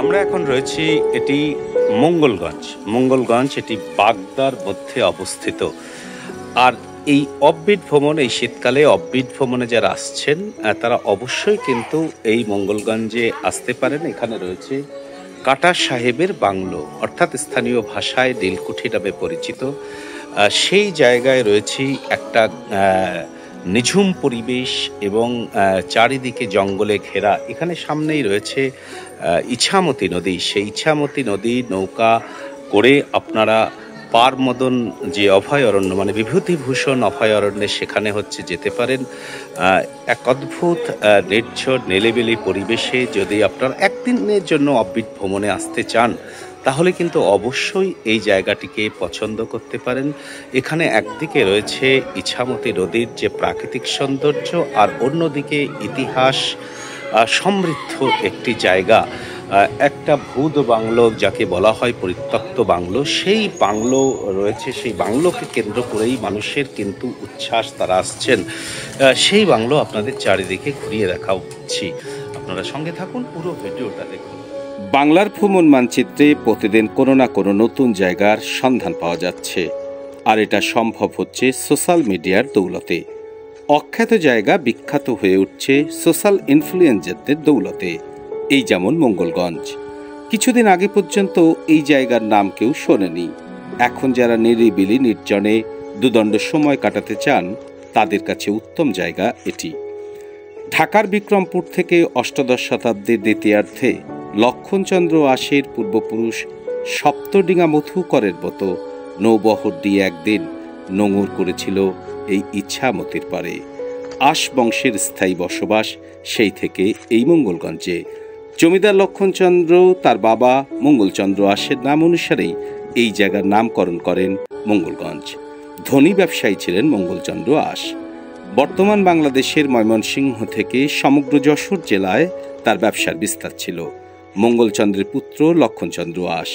আমরা এখন রয়েছি, এটি মঙ্গলগঞ্জ এটি বাগদার মধ্যে অবস্থিত। আর এই অফবিট ভ্রমণ, এই শীতকালে অফবিট ভ্রমণে যারা আসছেন তারা অবশ্যই কিন্তু এই মঙ্গলগঞ্জে আসতে পারেন। এখানে রয়েছে কাটা সাহেবের বাংলো, অর্থাৎ স্থানীয় ভাষায় নীলকুঠি নামে পরিচিত। সেই জায়গায় রয়েছি একটা নিঝুম পরিবেশ এবং চারিদিকে জঙ্গলে ঘেরা। এখানে সামনেই রয়েছে ইছামতি নদী। সেই ইছামতি নদী নৌকা করে আপনারা পারমদন যে অভয়ারণ্য, মানে বিভূতিভূষণ অভয়ারণ্যে, সেখানে যেতে পারেন। এক অদ্ভুত নির্ঝর নিলিবিলি পরিবেশে যদি আপনারা একদিনের জন্য অফবিট ভ্রমণে আসতে চান, তাহলে কিন্তু অবশ্যই এই জায়গাটিকে পছন্দ করতে পারেন। এখানে একদিকে রয়েছে ইছামতি নদীর যে প্রাকৃতিক সৌন্দর্য, আর অন্যদিকে ইতিহাস সমৃদ্ধ একটি জায়গা। একটা ভূত বাংলো যাকে বলা হয়, পরিত্যক্ত বাংলো, সেই বাংলো রয়েছে। সেই বাংলোকে কেন্দ্র করেই মানুষের কিন্তু উচ্ছ্বাস, তারা আসছেন। সেই বাংলো আপনাদের চারিদিকে ঘুরিয়ে দেখাচ্ছি, আপনারা সঙ্গে থাকুন, পুরো ভিডিওটা দেখুন। বাংলার ভ্রমণ মানচিত্রে প্রতিদিন কোনো না কোনো নতুন জায়গার সন্ধান পাওয়া যাচ্ছে, আর এটা সম্ভব হচ্ছে সোশ্যাল মিডিয়ার দৌলতে। অখ্যাত জায়গা বিখ্যাত হয়ে উঠছে সোশ্যাল ইনফ্লুয়েন্সারদের দৌলতে। এই যেমন মঙ্গলগঞ্জ। কিছুদিন আগে পর্যন্ত এই জায়গার নাম কেউ শোনেনি। এখন যারা নিরিবিলি নির্জনে দুদণ্ড সময় কাটাতে চান, তাদের কাছে উত্তম জায়গা এটি। ঢাকার বিক্রমপুর থেকে অষ্টাদশ শতাব্দীর দ্বিতীয়ার্ধে লক্ষণচন্দ্র আশের পূর্বপুরুষ সপ্তডিঙা মধুকরের মতো নৌবহর দিয়ে একদিন নোঙর করেছিল এই ইছামতির পারে। আশ বংশের স্থায়ী বসবাস সেই থেকে এই মঙ্গলগঞ্জে। জমিদার লক্ষণচন্দ্র তার বাবা মঙ্গলচন্দ্র আশের নাম অনুসারেই এই জায়গার নামকরণ করেন মঙ্গলগঞ্জ। ধনী ব্যবসায়ী ছিলেন মঙ্গলচন্দ্র আশ। বর্তমান বাংলাদেশের ময়মনসিংহ থেকে সমগ্র যশোর জেলায় তার ব্যবসার বিস্তার ছিল। মঙ্গলচন্দ্রের পুত্র লক্ষণচন্দ্র আশ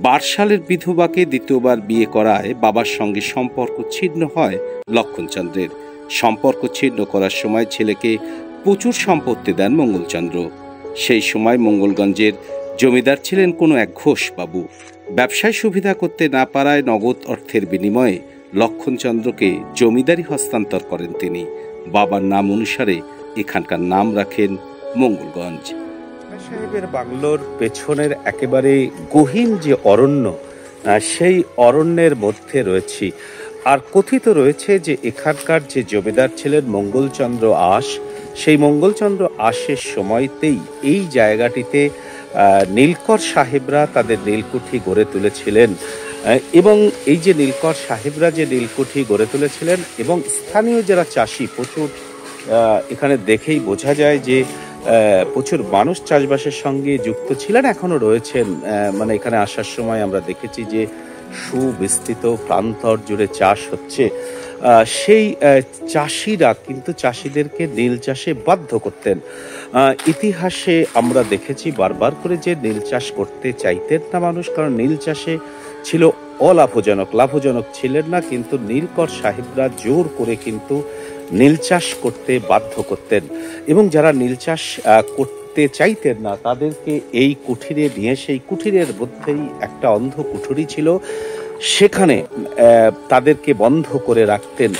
বারসালের বিধবাকে দ্বিতীয়বার বিয়ে করায় বাবার সঙ্গে সম্পর্ক ছিন্ন হয় লক্ষণচন্দ্রের। সম্পর্ক ছিন্ন করার সময় ছেলেকে প্রচুর সম্পত্তি দেন মঙ্গলচন্দ্র। সেই সময় মঙ্গলগঞ্জের জমিদার ছিলেন কোনো এক ঘোষবাবু। ব্যবসায় সুবিধা করতে না পারায় নগদ অর্থের বিনিময়ে লক্ষণচন্দ্রকে জমিদারি হস্তান্তর করেন তিনি। বাবার নাম অনুসারে এখানকার নাম রাখেন মঙ্গলগঞ্জ। সাহেবের বাংলোর পেছনের একেবারে গহীন যে অরণ্য, সেই অরণ্যের মধ্যে রয়েছি। আর কথিত রয়েছে যে এখানকার যে জমিদার ছিলেন মঙ্গলচন্দ্র আশ, সেই মঙ্গলচন্দ্র আশের সময়তেই এই জায়গাটিতে নীলকর সাহেবরা তাদের নীলকুঠি গড়ে তুলেছিলেন। এবং এই যে নীলকর সাহেবরা যে নীলকুঠি গড়ে তুলেছিলেন, এবং স্থানীয় যারা চাষি, প্রচুর এখানে দেখেই বোঝা যায় যে প্রচুর মানুষ চাষবাসের সঙ্গে যুক্ত ছিলেন, এখনো রয়েছেন। মানে এখানে আসার সময় আমরা দেখেছি যে সুবিস্তৃত প্রান্তর জুড়ে চাষ হচ্ছে। সেই চাষিরা কিন্তু চাষিদেরকে নীল চাষে বাধ্য করতেন। ইতিহাসে আমরা দেখেছি বারবার করে যে নীল চাষ করতে চাইতেন না মানুষ, কারণ নীল চাষে ছিল অলাভজনক, লাভজনক ছিলেন না। কিন্তু নীলকর সাহেবরা জোর করে কিন্তু নীল চাষ করতে বাধ্য করতেন, এবং যারা নীল চাষ করতে চাইতেন না তাদেরকে এই কুঠিরে নিয়ে, সেই কুঠিরের মধ্যেই একটা অন্ধ কুঠুরি ছিল, সেখানে তাদেরকে বন্ধ করে রাখতেন।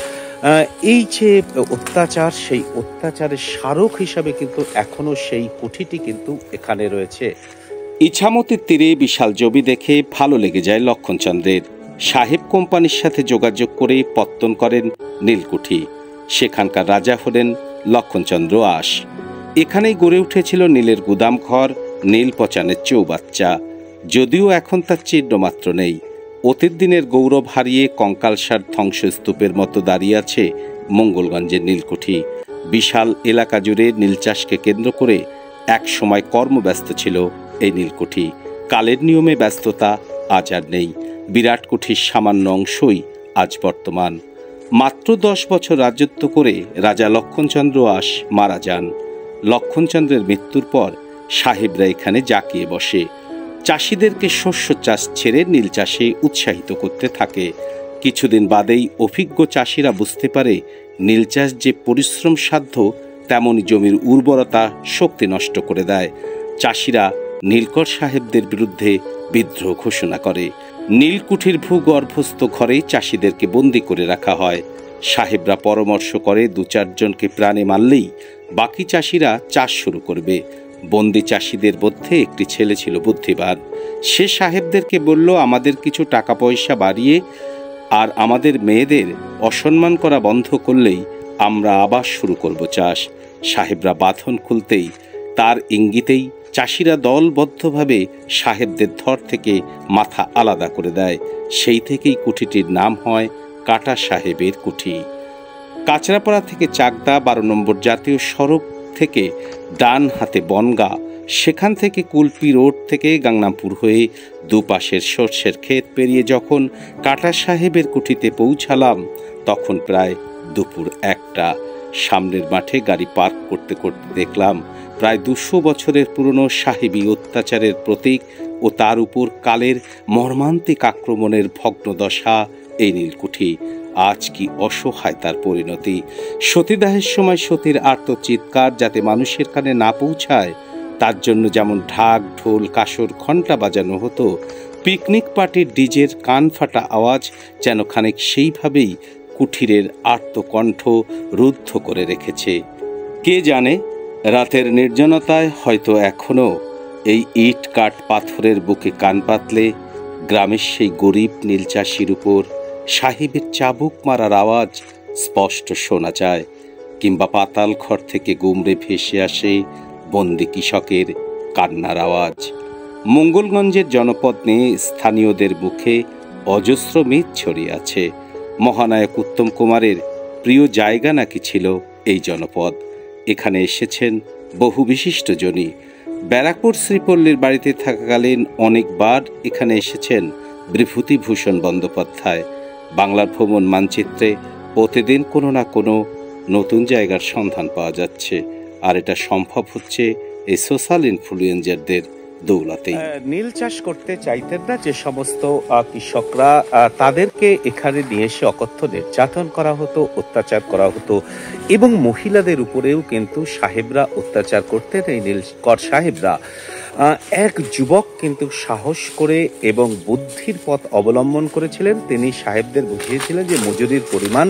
এই যে অত্যাচার, সেই অত্যাচারের স্মারক হিসাবে কিন্তু এখনো সেই কুঠিটি কিন্তু এখানে রয়েছে। ইছামতির তীরে বিশাল জমি দেখে ভালো লেগে যায় লক্ষণচন্দ্রের। সাহেব কোম্পানির সাথে যোগাযোগ করে পত্তন করেন নীলকুঠি। সেখানকার রাজা হলেন লক্ষণচন্দ্র আশ। এখানেই গড়ে উঠেছিল নীলের গুদামঘর, নীল পচানের চৌবাচ্চা। যদিও এখন তার চিহ্ন মাত্র নেই। অতীত দিনের গৌরব হারিয়ে কঙ্কালসার ধ্বংসস্তূপের মতো দাঁড়িয়ে আছে মঙ্গলগঞ্জের নীলকুঠি। বিশাল এলাকা জুড়ে নীল চাষকে কেন্দ্র করে এক সময় কর্মব্যস্ত ছিল এই নীলকুঠি। কালের নিয়মে ব্যস্ততা আজ আর নেই। বিরাট কুঠির সামান্য অংশই আজ বর্তমান। মাত্র 10 বছর রাজত্ব করে রাজা লক্ষণচন্দ্র আশ মারা যান। লক্ষণচন্দ্রের মৃত্যুর পর সাহেবরা এখানে জাঁকিয়ে বসে। চাষিদেরকে শস্য চাষ ছেড়ে নীল চাষে উৎসাহিত করতে থাকে। কিছুদিন বাদেই অভিজ্ঞ চাষিরা বুঝতে পারে নীল চাষ যে পরিশ্রম সাধ্য, তেমনি জমির উর্বরতা শক্তি নষ্ট করে দেয়। চাষিরা নীলকর সাহেবদের বিরুদ্ধে বিদ্রোহ ঘোষণা করে। নীলকুঠির ভূগর্ভস্থ ঘরে চাষিদেরকে বন্দি করে রাখা হয়। সাহেবরা পরামর্শ করে 2-4 জনকে প্রাণে মারলেই বাকি চাষিরা চাষ শুরু করবে। বন্দি চাষিদের মধ্যে একটি ছেলে ছিল বুদ্ধিমান। সে সাহেবদেরকে বলল, আমাদের কিছু টাকা পয়সা বাড়িয়ে আর আমাদের মেয়েদের অসম্মান করা বন্ধ করলেই আমরা আবার শুরু করব চাষ। সাহেবরা বাঁধন খুলতেই, তার ইঙ্গিতেই চাষিরা দলবদ্ধভাবে সাহেবদের ধর থেকে মাথা আলাদা করে দেয়। সেই থেকেই কুঠিটির নাম হয় কাটা সাহেবের কুঠি। কাঁচরাপাড়া থেকে চাকদা 12 নম্বর জাতীয় সড়ক থেকে ডান হাতে বনগা, সেখান থেকে কুলপি রোড থেকে গাংনামপুর হয়ে দুপাশের সর্ষের ক্ষেত পেরিয়ে যখন কাটা সাহেবের কুঠিতে পৌঁছালাম তখন প্রায় দুপুর 1টা। সামনের মাঠে গাড়ি পার্ক করতে করতে দেখলাম প্রায় 200 বছরের পুরনো সাহেবী অত্যাচারের প্রতীক ও তার উপর কালের মর্মান্তিক আক্রমণের ভগ্নদশা এই নীলকুঠি। আজ কি অসহায় তার পরিণতি! সতীদাহের সময় সতীর আর্তচিৎকার যাতে মানুষের কানে না পৌঁছায় তার জন্য যেমন ঢাক, ঢোল, কাসর, ঘণ্টা বাজানো হতো, পিকনিক পার্টির ডিজের কান ফাটা আওয়াজ যেন খানিক সেইভাবেই কুঠিরের আর্তকণ্ঠ রুদ্ধ করে রেখেছে। কে জানে, রাতের নির্জনতায় হয়তো এখনো এই ইট কাঠ পাথরের বুকে কান পাতলে গ্রামের সেই গরিব নীল চাষির উপর সাহেবের চাবুক মারার আওয়াজ স্পষ্ট শোনা যায়, কিংবা পাতাল ঘর থেকে গুমড়ে ভেসে আসে বন্দি কৃষকের কান্নার আওয়াজ। মঙ্গলগঞ্জের জনপদ নিয়ে স্থানীয়দের মুখে অজস্র মিথ ছড়িয়ে আছে। মহানায়ক উত্তম কুমারের প্রিয় জায়গা নাকি ছিল এই জনপদ। এখানে এসেছেন বহু বিশিষ্টজনই। ব্যারাকপুর শ্রীপল্লীর বাড়িতে থাকাকালীন অনেকবার এখানে এসেছেন বিভূতিভূষণ বন্দ্যোপাধ্যায়। বাংলার ভ্রমণ মানচিত্রে প্রতিদিন কোনো না কোনো নতুন জায়গার সন্ধান পাওয়া যাচ্ছে, আর এটা সম্ভব হচ্ছে এই সোশ্যাল ইনফ্লুয়েন্সারদের দৌলতেই। নীল চাষ করতে চাইতেন না যে সমস্ত কৃষকরা, তাদেরকে এখানে নিয়ে এসে অকথ্য নির্যাতন করা হতো, অত্যাচার করা হতো, এবং মহিলাদের উপরেও কিন্তু সাহেবরা অত্যাচার করতেন। এই নীলকর সাহেবরা এক যুবক কিন্তু সাহস করে এবং বুদ্ধির পথ অবলম্বন করেছিলেন। তিনি সাহেবদের বুঝিয়েছিলেন যে মজুরির পরিমাণ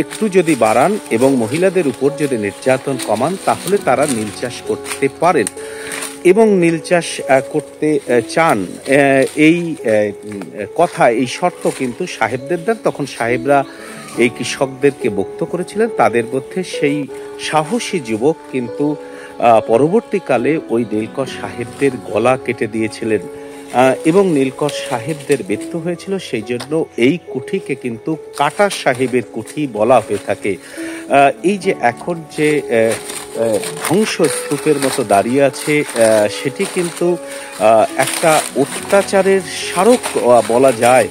একটু যদি বাড়ান এবং মহিলাদের উপর যদি নির্যাতন কমান তাহলে তারা নীল চাষ করতে পারেন এবং নীল চাষ করতে চান। এই কথা, এই শর্ত কিন্তু সাহেবদের দেন। তখন সাহেবরা এই কৃষকদেরকে বক্ত করেছিলেন। তাদের মধ্যে সেই সাহসী যুবক কিন্তু পরবর্তীকালে ওই নীলকর সাহেবদের গলা কেটে দিয়েছিলেন এবং নীলকর সাহেবদের মৃত্যু হয়েছিল। সেই জন্য এই কুঠিকে কিন্তু কাটা সাহেবের কুঠি বলা হয়ে থাকে। এই যে এখন যে ধ্বংসস্তূপের মতো দাঁড়িয়ে আছে, সেটি কিন্তু একটা অত্যাচারের স্মারক বলা যায়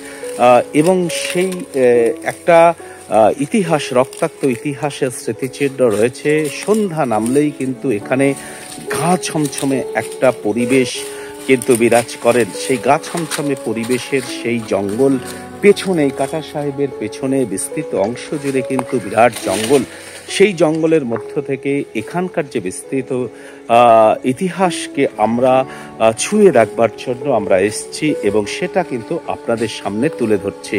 এবং সেই একটা ইতিহাস, রক্তাক্ত ইতিহাসের স্মৃতিচিহ্ন রয়েছে। সন্ধ্যা নামলেই কিন্তু এখানে গা ছমছমে একটা পরিবেশ কিন্তু বিরাজ করেন। সেই গা ছমছমে পরিবেশের সেই জঙ্গল পেছনে, কাটা সাহেবের পেছনে বিস্তৃত অংশ জুড়ে কিন্তু বিরাট জঙ্গল। সেই জঙ্গলের মধ্য থেকে এখানকার যে বিস্তৃত ইতিহাসকে আমরা ছুঁয়ে রাখবার জন্য আমরা এসেছি এবং সেটা কিন্তু আপনাদের সামনে তুলে ধরছি।